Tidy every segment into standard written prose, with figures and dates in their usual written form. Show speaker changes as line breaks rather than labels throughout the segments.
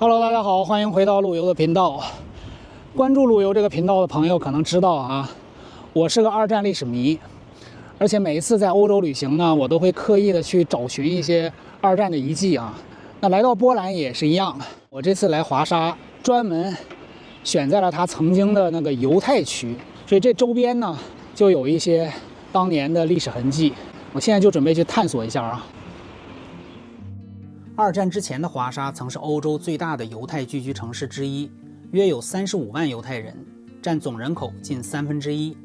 Hello， 大家好，欢迎回到陆游的频道。关注陆游这个频道的朋友可能知道啊，我是个二战历史迷，而且每一次在欧洲旅行呢，我都会刻意的去找寻一些二战的遗迹啊。那来到波兰也是一样，我这次来华沙，专门选在了它曾经的那个犹太区，所以这周边呢就有一些当年的历史痕迹。我现在就准备去探索一下啊。二战之前的华沙曾是欧洲最大的犹太聚居城市之一，约有35万犹太人，占总人口近1/3。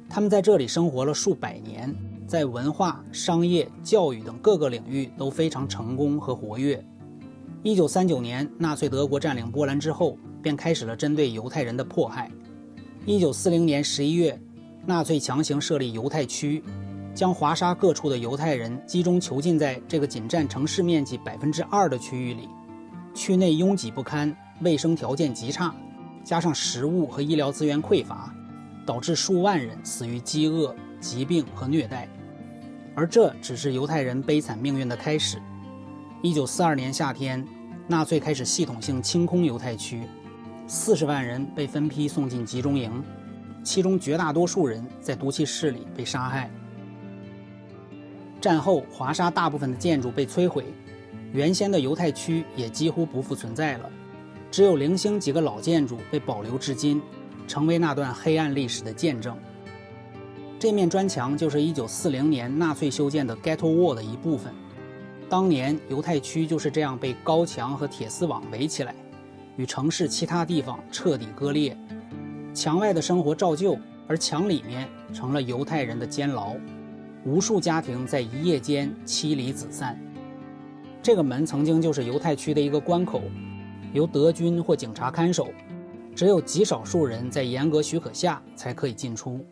他们在这里生活了数百年，在文化、商业、教育等各个领域都非常成功和活跃。1939年，纳粹德国占领波兰之后，便开始了针对犹太人的迫害。1940年11月，纳粹强行设立犹太区，将华沙各处的犹太人集中囚禁在这个仅占城市面积2%的区域里，区内拥挤不堪，卫生条件极差，加上食物和医疗资源匮乏，导致数万人死于饥饿、疾病和虐待。而这只是犹太人悲惨命运的开始。1942年夏天，纳粹开始系统性清空犹太区，40万人被分批送进集中营，其中绝大多数人在毒气室里被杀害。战后，华沙大部分的建筑被摧毁，原先的犹太区也几乎不复存在了，只有零星几个老建筑被保留至今，成为那段黑暗历史的见证。这面砖墙就是1940年纳粹修建的 Ghetto Wall 的一部分。当年犹太区就是这样被高墙和铁丝网围起来，与城市其他地方彻底割裂。墙外的生活照旧，而墙里面成了犹太人的监牢。无数家庭在一夜间妻离子散。这个门曾经就是犹太区的一个关口，由德军或警察看守，只有极少数人在严格许可下才可以进出。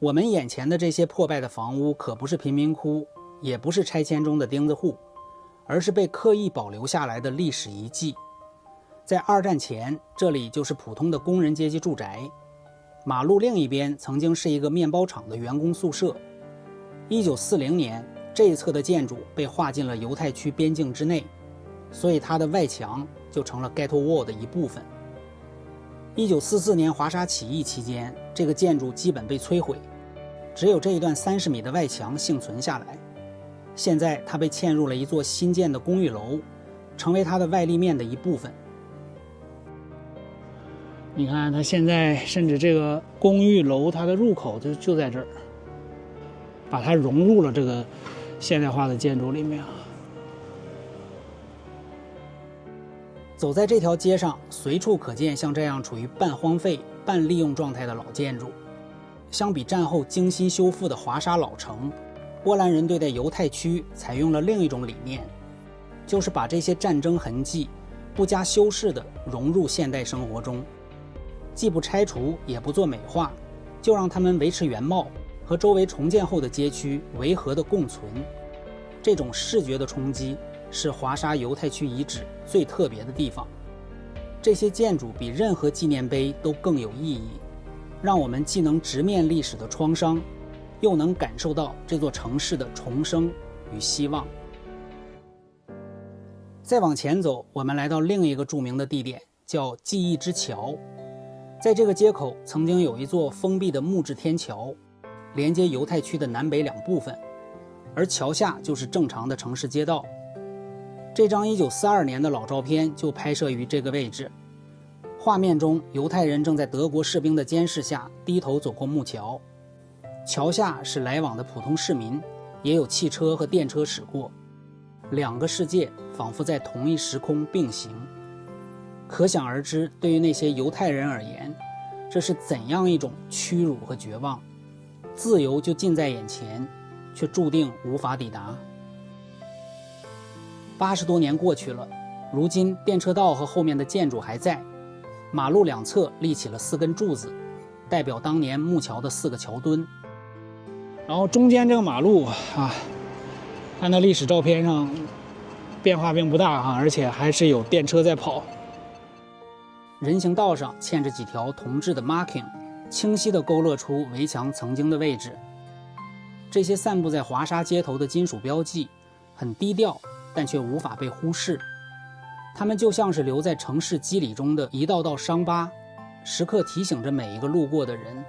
我们眼前的这些破败的房屋可不是贫民窟，也不是拆迁中的钉子户，而是被刻意保留下来的历史遗迹。在二战前，这里就是普通的工人阶级住宅，马路另一边曾经是一个面包厂的员工宿舍。1940年，这一侧的建筑被划进了犹太区边境之内，所以它的外墙就成了 Ghetto Wall 的一部分。1944年华沙起义期间，这个建筑基本被摧毁，只有这一段30米的外墙幸存下来。现在它被嵌入了一座新建的公寓楼，成为它的外立面的一部分。你看，它现在甚至这个公寓楼，它的入口就在这儿，把它融入了这个现代化的建筑里面。走在这条街上，随处可见像这样处于半荒废、半利用状态的老建筑。相比战后精心修复的华沙老城，波兰人对待犹太区采用了另一种理念，就是把这些战争痕迹不加修饰地融入现代生活中。既不拆除也不做美化，就让它们维持原貌，和周围重建后的街区维和的共存。这种视觉的冲击是华沙犹太区遗址最特别的地方。这些建筑比任何纪念碑都更有意义，让我们既能直面历史的创伤，又能感受到这座城市的重生与希望。再往前走，我们来到另一个著名的地点，叫记忆之桥。在这个街口曾经有一座封闭的木质天桥，连接犹太区的南北两部分，而桥下就是正常的城市街道。这张1942年的老照片就拍摄于这个位置，画面中犹太人正在德国士兵的监视下低头走过木桥，桥下是来往的普通市民，也有汽车和电车驶过，两个世界仿佛在同一时空并行。可想而知，对于那些犹太人而言，这是怎样一种屈辱和绝望。自由就近在眼前，却注定无法抵达。80多年过去了，如今电车道和后面的建筑还在，马路两侧立起了4根柱子，代表当年木桥的4个桥墩。然后中间这个马路啊，看到历史照片上变化并不大啊，而且还是有电车在跑。人行道上嵌着几条铜制的 marking， 清晰地勾勒出围墙曾经的位置。这些散布在华沙街头的金属标记很低调，但却无法被忽视。它们就像是留在城市肌理中的一道道伤疤，时刻提醒着每一个路过的人，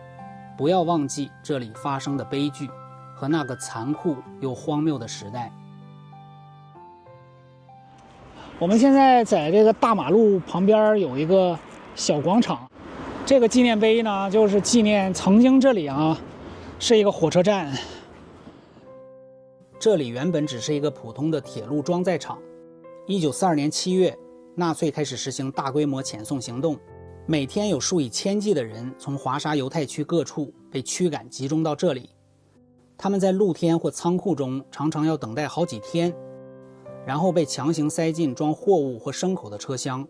不要忘记这里发生的悲剧和那个残酷又荒谬的时代。
我们现在在这个大马路旁边有一个小广场，这个纪念碑呢，就是纪念曾经这里是一个火车站。
这里原本只是一个普通的铁路装载场。1942年7月，纳粹开始实行大规模遣送行动，每天有数以千计的人从华沙犹太区各处被驱赶集中到这里。他们在露天或仓库中常常要等待好几天，然后被强行塞进装货物或牲口的车厢。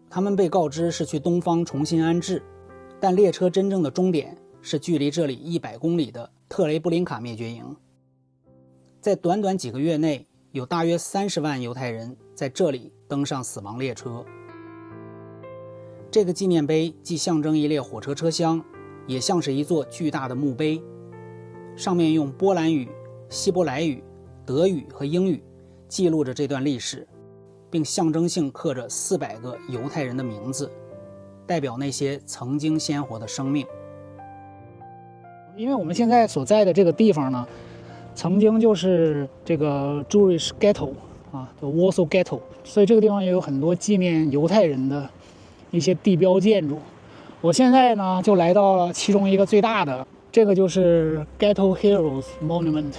他们被告知是去东方重新安置，但列车真正的终点是距离这里100公里的特雷布林卡灭绝营。在短短几个月内，有大约30万犹太人在这里登上死亡列车。这个纪念碑既象征一列火车车厢，也像是一座巨大的墓碑，上面用波兰语、希伯来语、德语和英语记录着这段历史，并象征性刻着400个犹太人的名字，代表那些曾经鲜活的生命。
因为我们现在所在的这个地方呢，曾经就是这个 Jewish Ghetto 叫 Warsaw Ghetto， 所以这个地方也有很多纪念犹太人的一些地标建筑。我现在呢就来到了其中一个最大的，这个就是 Ghetto Heroes Monument。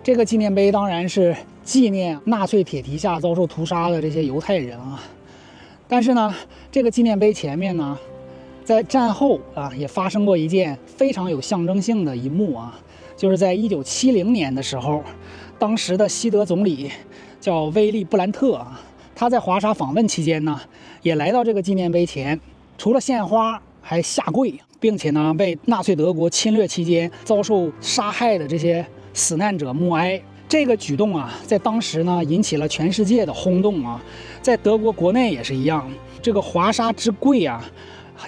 这个纪念碑当然是纪念纳粹铁蹄下遭受屠杀的这些犹太人但是呢，这个纪念碑前面呢，在战后也发生过一件非常有象征性的一幕就是在1970年的时候，当时的西德总理叫威利·布兰特他在华沙访问期间呢，也来到这个纪念碑前，除了献花，还下跪，并且呢为纳粹德国侵略期间遭受杀害的这些死难者默哀。这个举动在当时呢引起了全世界的轰动在德国国内也是一样。这个华沙之跪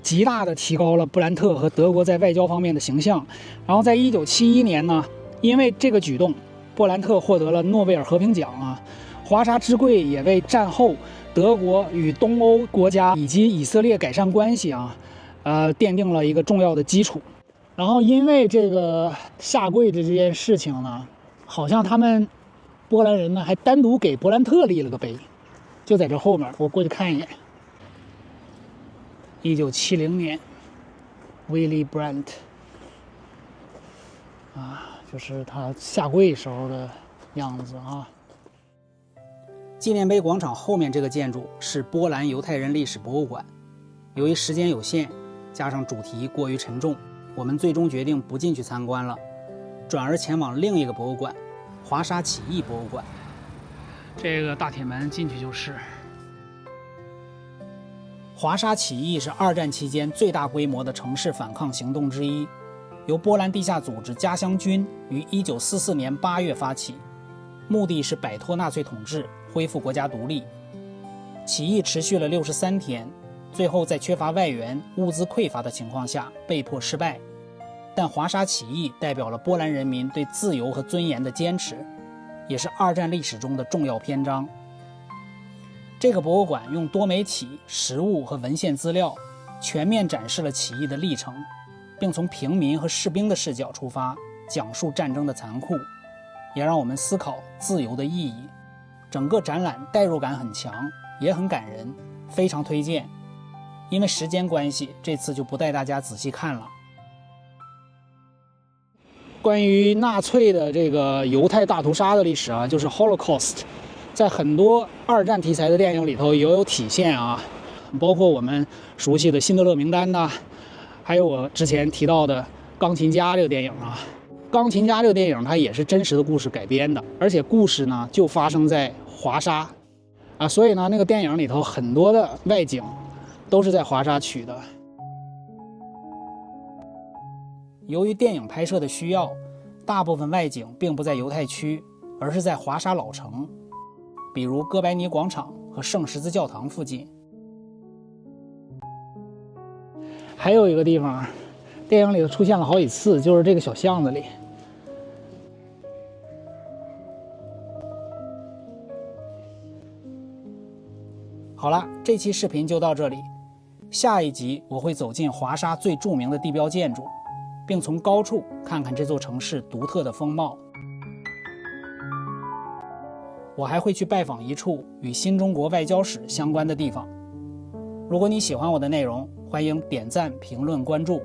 极大的提高了布兰特和德国在外交方面的形象。然后在1971年呢，因为这个举动，布兰特获得了诺贝尔和平奖华沙之跪也为战后德国与东欧国家以及以色列改善关系奠定了一个重要的基础。然后因为这个下跪的这件事情呢，好像他们波兰人呢还单独给伯兰特立了个碑，就在这后面，我过去看一眼。1970年 Willy Brandt 就是他下跪时候的样子
纪念碑广场后面这个建筑是波兰犹太人历史博物馆。由于时间有限，加上主题过于沉重，我们最终决定不进去参观了，转而前往另一个博物馆——华沙起义博物馆。
这个大铁门进去就是。
华沙起义是2战期间最大规模的城市反抗行动之一，由波兰地下组织家乡军于1944年8月发起，目的是摆脱纳粹统治，恢复国家独立。起义持续了63天，最后在缺乏外援、物资匮乏的情况下被迫失败。但华沙起义代表了波兰人民对自由和尊严的坚持，也是2战历史中的重要篇章。这个博物馆用多媒体、实物和文献资料全面展示了起义的历程，并从平民和士兵的视角出发，讲述战争的残酷，也让我们思考自由的意义。整个展览代入感很强，也很感人，非常推荐。因为时间关系，这次就不带大家仔细看了。
关于纳粹的这个犹太大屠杀的历史就是 Holocaust， 在很多2战题材的电影里头也有体现包括我们熟悉的《辛德勒名单》还有我之前提到的《钢琴家》这个电影钢琴家》这个电影它也是真实的故事改编的，而且故事呢就发生在华沙所以呢那个电影里头很多的外景都是在华沙取的。
由于电影拍摄的需要，大部分外景并不在犹太区，而是在华沙老城，比如哥白尼广场和圣十字教堂附近。
还有一个地方，电影里头出现了好几次，就是这个小巷子里。
好了，这期视频就到这里。下一集我会走进华沙最著名的地标建筑，并从高处看看这座城市独特的风貌。我还会去拜访一处与新中国外交史相关的地方。如果你喜欢我的内容，欢迎点赞、评论、关注。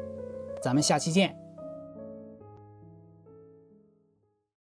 咱们下期见。